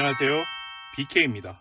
안녕하세요, BK입니다.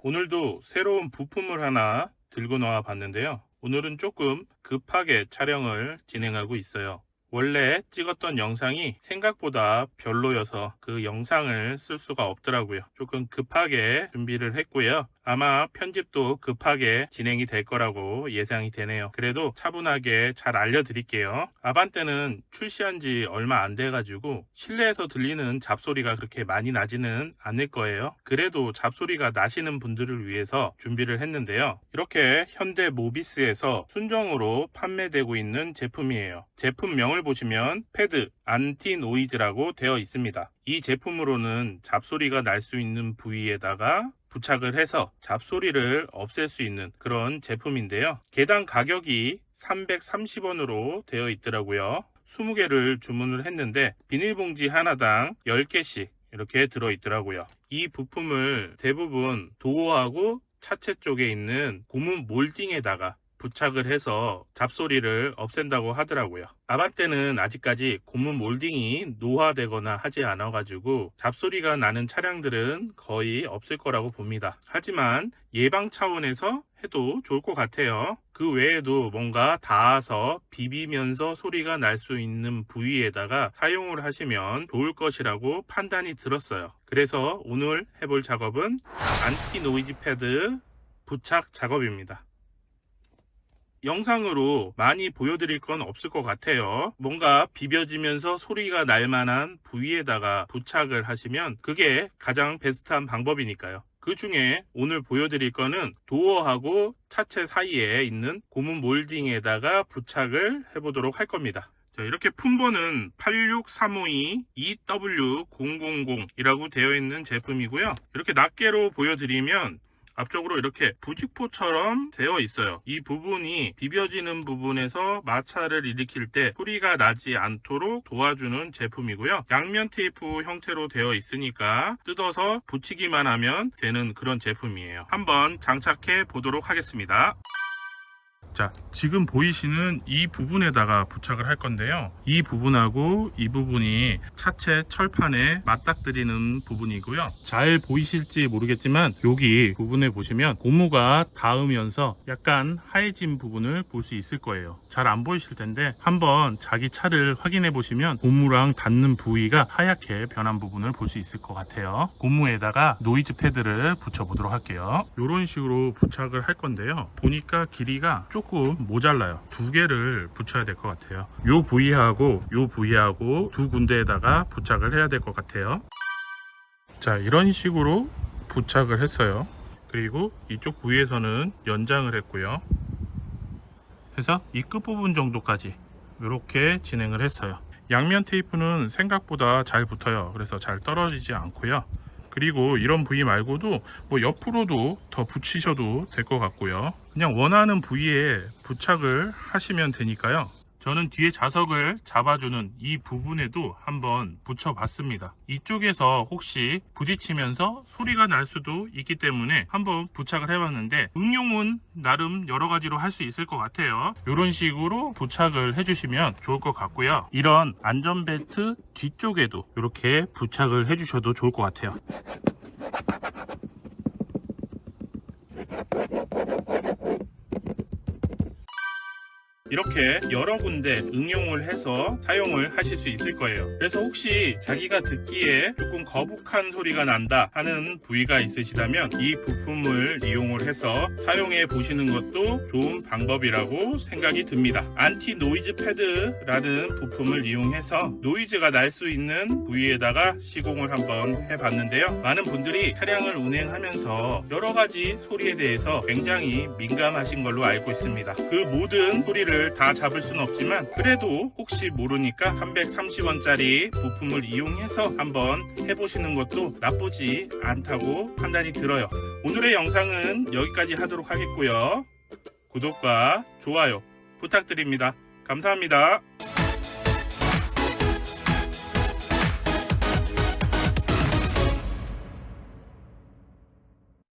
오늘도 새로운 부품을 하나 들고 나와 봤는데요. 오늘은 조금 급하게 촬영을 진행하고 있어요. 원래 찍었던 영상이 생각보다 별로여서 그 영상을 쓸 수가 없더라고요. 조금 급하게 준비를 했고요. 아마 편집도 급하게 진행이 될 거라고 예상이 되네요. 그래도 차분하게 잘 알려드릴게요. 아반떼는 출시한 지 얼마 안 돼가지고 실내에서 들리는 잡소리가 그렇게 많이 나지는 않을 거예요. 그래도 잡소리가 나시는 분들을 위해서 준비를 했는데요. 이렇게 현대 모비스에서 순정으로 판매되고 있는 제품이에요. 제품명을 보시면 패드 안티 노이즈라고 되어 있습니다. 이 제품으로는 잡소리가 날 수 있는 부위에다가 부착을 해서 잡소리를 없앨 수 있는 그런 제품인데요. 개당 가격이 330원으로 되어 있더라고요. 20개를 주문을 했는데 비닐봉지 하나당 10개씩 이렇게 들어있더라고요. 이 부품을 대부분 도어하고 차체 쪽에 있는 고무 몰딩에다가 부착을 해서 잡소리를 없앤다고 하더라고요. 아반떼는 아직까지 고무 몰딩이 노화되거나 하지 않아 가지고 잡소리가 나는 차량들은 거의 없을 거라고 봅니다. 하지만 예방 차원에서 해도 좋을 것 같아요. 그 외에도 뭔가 닿아서 비비면서 소리가 날 수 있는 부위에다가 사용을 하시면 좋을 것이라고 판단이 들었어요. 그래서 오늘 해볼 작업은 안티 노이즈 패드 부착 작업입니다. 영상으로 많이 보여드릴 건 없을 것 같아요. 뭔가 비벼지면서 소리가 날 만한 부위에다가 부착을 하시면 그게 가장 베스트한 방법이니까요. 그 중에 오늘 보여드릴 거는 도어하고 차체 사이에 있는 고무 몰딩에다가 부착을 해보도록 할 겁니다. 자, 이렇게 품번은 86352 EW000이라고 되어 있는 제품이고요. 이렇게 낱개로 보여드리면 앞쪽으로 이렇게 부직포처럼 되어 있어요. 이 부분이 비벼지는 부분에서 마찰을 일으킬 때 소리가 나지 않도록 도와주는 제품이고요. 양면 테이프 형태로 되어 있으니까 뜯어서 붙이기만 하면 되는 그런 제품이에요. 한번 장착해 보도록 하겠습니다. 자, 지금 보이시는 이 부분에다가 부착을 할 건데요. 이 부분하고 이 부분이 차체 철판에 맞닥뜨리는 부분이고요. 잘 보이실지 모르겠지만 여기 부분에 보시면 고무가 닿으면서 약간 하얘진 부분을 볼 수 있을 거예요. 잘 안 보이실 텐데 한번 자기 차를 확인해 보시면 고무랑 닿는 부위가 하얗게 변한 부분을 볼 수 있을 것 같아요. 고무에다가 노이즈 패드를 붙여 보도록 할게요. 이런 식으로 부착을 할 건데요. 보니까 길이가 조금 모자라요. 2개를 붙여야 될 것 같아요. 요 부위하고 요 부위하고 두 군데에다가 부착을 해야 될 것 같아요. 자, 이런 식으로 부착을 했어요. 그리고 이쪽 부위에서는 연장을 했고요. 그래서 이 끝부분 정도까지 이렇게 진행을 했어요. 양면 테이프는 생각보다 잘 붙어요. 그래서 잘 떨어지지 않고요. 그리고 이런 부위 말고도 뭐 옆으로도 더 붙이셔도 될 것 같고요. 그냥 원하는 부위에 부착을 하시면 되니까요. 저는 뒤에 자석을 잡아주는 이 부분에도 한번 붙여봤습니다. 이쪽에서 혹시 부딪히면서 소리가 날 수도 있기 때문에 한번 부착을 해봤는데 응용은 나름 여러 가지로 할 수 있을 것 같아요. 이런 식으로 부착을 해주시면 좋을 것 같고요. 이런 안전벨트 뒤쪽에도 이렇게 부착을 해주셔도 좋을 것 같아요. 이렇게 여러 군데 응용을 해서 사용을 하실 수 있을 거예요. 그래서 혹시 자기가 듣기에 조금 거북한 소리가 난다 하는 부위가 있으시다면 이 부품을 이용을 해서 사용해 보시는 것도 좋은 방법이라고 생각이 듭니다. 안티 노이즈 패드라는 부품을 이용해서 노이즈가 날 수 있는 부위에다가 시공을 한번 해봤는데요. 많은 분들이 차량을 운행하면서 여러 가지 소리에 대해서 굉장히 민감하신 걸로 알고 있습니다. 그 모든 소리를 다 잡을 수는 없지만 그래도 혹시 모르니까 330원짜리 부품을 이용해서 한번 해보시는 것도 나쁘지 않다고 판단이 들어요. 오늘의 영상은 여기까지 하도록 하겠고요. 구독과 좋아요 부탁드립니다. 감사합니다.